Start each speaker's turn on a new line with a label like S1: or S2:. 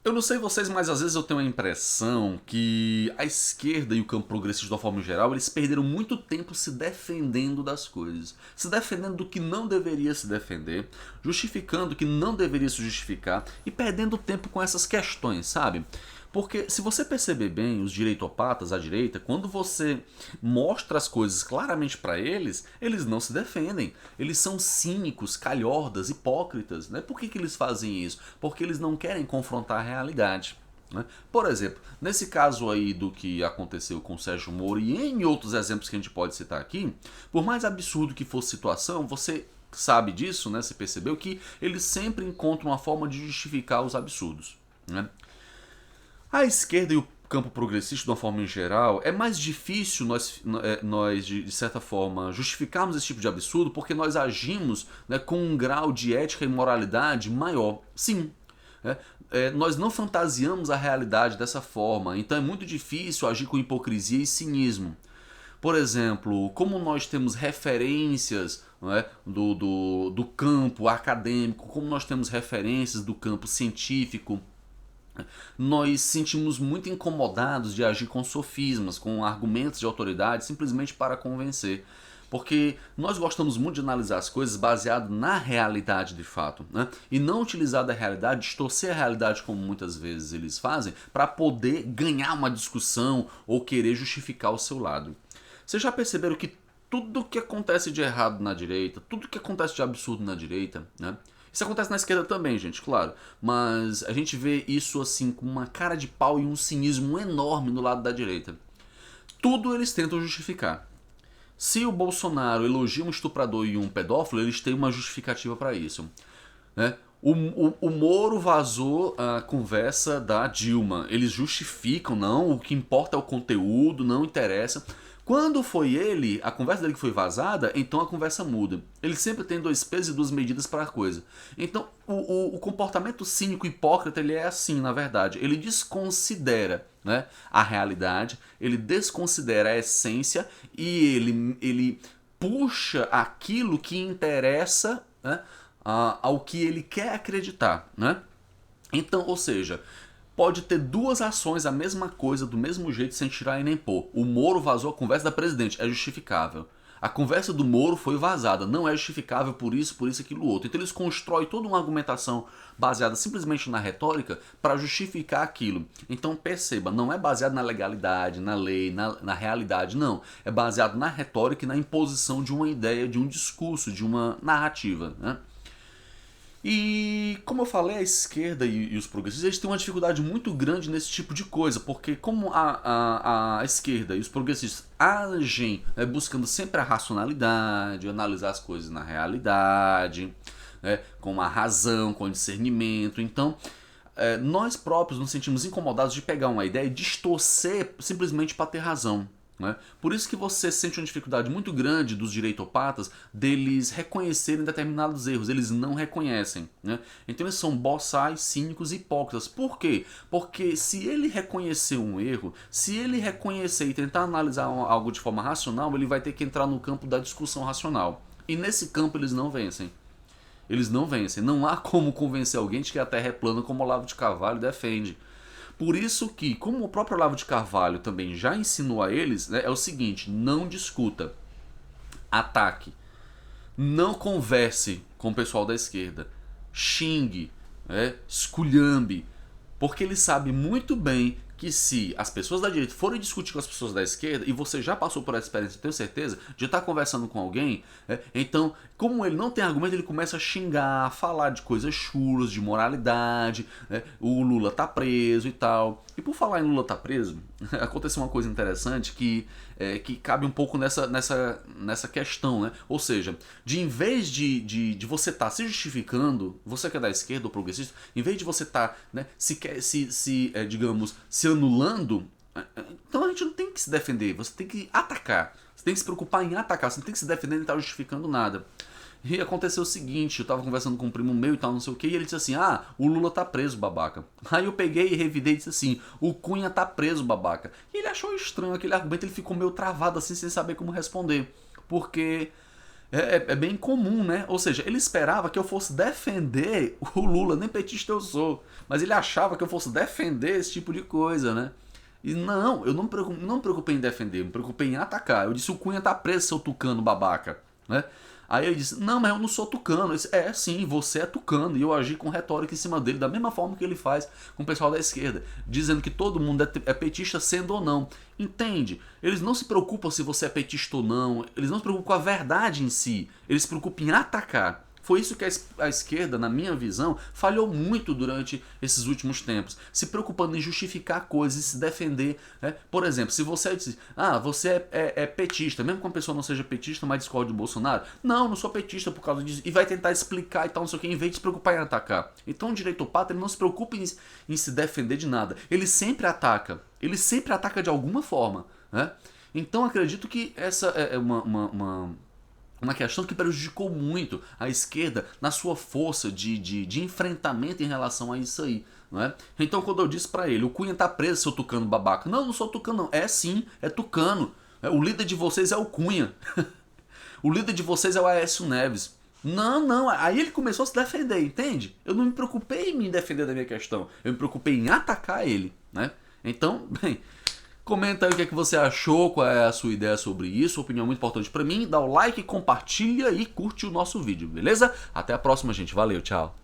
S1: Eu não sei vocês, mas às vezes eu tenho a impressão que a esquerda e o campo progressista de uma forma geral, eles perderam muito tempo se defendendo das coisas. Se defendendo do que não deveria se defender, justificando o que não deveria se justificar e perdendo tempo com essas questões, sabe? Porque se você perceber bem, os direitopatas à direita, quando você mostra as coisas claramente para eles, eles não se defendem. Eles são cínicos, calhordas, hipócritas. Né? Por que eles fazem isso? Porque eles não querem confrontar a realidade. Né? Por exemplo, nesse caso aí do que aconteceu com o Sérgio Moro e em outros exemplos que a gente pode citar aqui, por mais absurdo que fosse a situação, você sabe disso, né? Você percebeu que eles sempre encontram uma forma de justificar os absurdos. Né? A esquerda e o campo progressista, de uma forma em geral, é mais difícil nós de certa forma, justificarmos esse tipo de absurdo porque nós agimos, né, com um grau de ética e moralidade maior. Sim, nós não fantasiamos a realidade dessa forma, então é muito difícil agir com hipocrisia e cinismo. Por exemplo, como nós temos referências, não é, do campo acadêmico, como nós temos referências do campo científico, nós sentimos muito incomodados de agir com sofismas, com argumentos de autoridade, simplesmente para convencer. Porque nós gostamos muito de analisar as coisas baseado na realidade de fato, né? E não utilizar da realidade, distorcer a realidade como muitas vezes eles fazem, para poder ganhar uma discussão ou querer justificar o seu lado. Vocês já perceberam que tudo que acontece de errado na direita, tudo que acontece de absurdo na direita, né? Isso acontece na esquerda também, gente, claro. Mas a gente vê isso assim com uma cara de pau e um cinismo enorme no lado da direita. Tudo eles tentam justificar. Se o Bolsonaro elogia um estuprador e um pedófilo, eles têm uma justificativa para isso. Né? O Moro vazou a conversa da Dilma. Eles justificam, não, o que importa é o conteúdo, não interessa. Quando foi ele, a conversa dele que foi vazada, então a conversa muda. Ele sempre tem dois pesos e duas medidas para a coisa. Então, o comportamento cínico e hipócrita, ele é assim, na verdade. Ele desconsidera, né, a realidade, ele desconsidera a essência e ele puxa aquilo que interessa, né, ao que ele quer acreditar. Né? Então, ou seja, pode ter duas ações, a mesma coisa, do mesmo jeito, sem tirar e nem pôr. O Moro vazou a conversa da presidente, é justificável. A conversa do Moro foi vazada, não é justificável por isso, aquilo, outro. Então eles constroem toda uma argumentação baseada simplesmente na retórica para justificar aquilo. Então perceba, não é baseado na legalidade, na lei, na realidade, não. É baseado na retórica e na imposição de uma ideia, de um discurso, de uma narrativa, né? E como eu falei, a esquerda e os progressistas eles têm uma dificuldade muito grande nesse tipo de coisa, porque como a esquerda e os progressistas agem, né, buscando sempre a racionalidade, analisar as coisas na realidade, né, com a razão, com o discernimento, então nós próprios nos sentimos incomodados de pegar uma ideia e distorcer simplesmente para ter razão. Né? Por isso que você sente uma dificuldade muito grande dos direitopatas deles reconhecerem determinados erros. Eles não reconhecem. Né? Então eles são boçais, cínicos e hipócritas. Por quê? Porque se ele reconhecer um erro, se ele reconhecer e tentar analisar algo de forma racional, ele vai ter que entrar no campo da discussão racional. E nesse campo eles não vencem. Eles não vencem. Não há como convencer alguém de que a Terra é plana como o Olavo de Carvalho defende. Por isso que, como o próprio Olavo de Carvalho também já ensinou a eles, né, é o seguinte: não discuta, ataque, não converse com o pessoal da esquerda, xingue, esculhambe, porque ele sabe muito bem que se as pessoas da direita forem discutir com as pessoas da esquerda, e você já passou por essa experiência, tenho certeza, de estar conversando com alguém, então, como ele não tem argumento, ele começa a xingar, a falar de coisas chulas, de moralidade, o Lula tá preso e tal. E por falar em Lula tá preso, aconteceu uma coisa interessante que cabe um pouco nessa questão, né? Ou seja, em vez de você estar se justificando, você que é da esquerda ou progressista, em vez de você estar, né, digamos, se anulando, então a gente não tem que se defender, você tem que atacar. Você tem que se preocupar em atacar, você não tem que se defender e não estar justificando nada. E aconteceu o seguinte, eu tava conversando com um primo meu e tal, não sei o que, e ele disse assim: ah, o Lula tá preso, babaca. Aí eu peguei e revidei e disse assim: o Cunha tá preso, babaca. E ele achou estranho aquele argumento, ele ficou meio travado assim, sem saber como responder. Porque É bem comum, né? Ou seja, ele esperava que eu fosse defender o Lula, nem petista eu sou, mas ele achava que eu fosse defender esse tipo de coisa, né? E não, eu não me preocupei em defender, eu me preocupei em atacar. Eu disse, o Cunha tá preso, seu tucano babaca, né? Aí ele disse, não, mas eu não sou tucano. Eu disse, sim, você é tucano. E eu agi com retórica em cima dele, da mesma forma que ele faz com o pessoal da esquerda, dizendo que todo mundo é petista, sendo ou não. Entende? Eles não se preocupam se você é petista ou não, eles não se preocupam com a verdade em si, eles se preocupam em atacar. Foi isso que a esquerda, na minha visão, falhou muito durante esses últimos tempos, se preocupando em justificar coisas e se defender. Né? Por exemplo, se você diz, você é petista, mesmo que uma pessoa não seja petista, mas discorde do Bolsonaro, não sou petista por causa disso, e vai tentar explicar e tal, não sei o que, em vez de se preocupar em atacar. Então o direito pátrio ele não se preocupa em se defender de nada, ele sempre ataca de alguma forma. Né? Então acredito que essa é uma questão que prejudicou muito a esquerda na sua força de enfrentamento em relação a isso aí. Não é? Então quando eu disse pra ele, o Cunha tá preso, seu tucano babaca. Não sou tucano não. É sim, é tucano. O líder de vocês é o Cunha. O líder de vocês é o Aécio Neves. Não. Aí ele começou a se defender, entende? Eu não me preocupei em me defender da minha questão. Eu me preocupei em atacar ele, né? Então, bem, comenta aí o que é que você achou, qual é a sua ideia sobre isso, opinião muito importante pra mim. Dá o like, compartilha e curte o nosso vídeo, beleza? Até a próxima, gente. Valeu, tchau.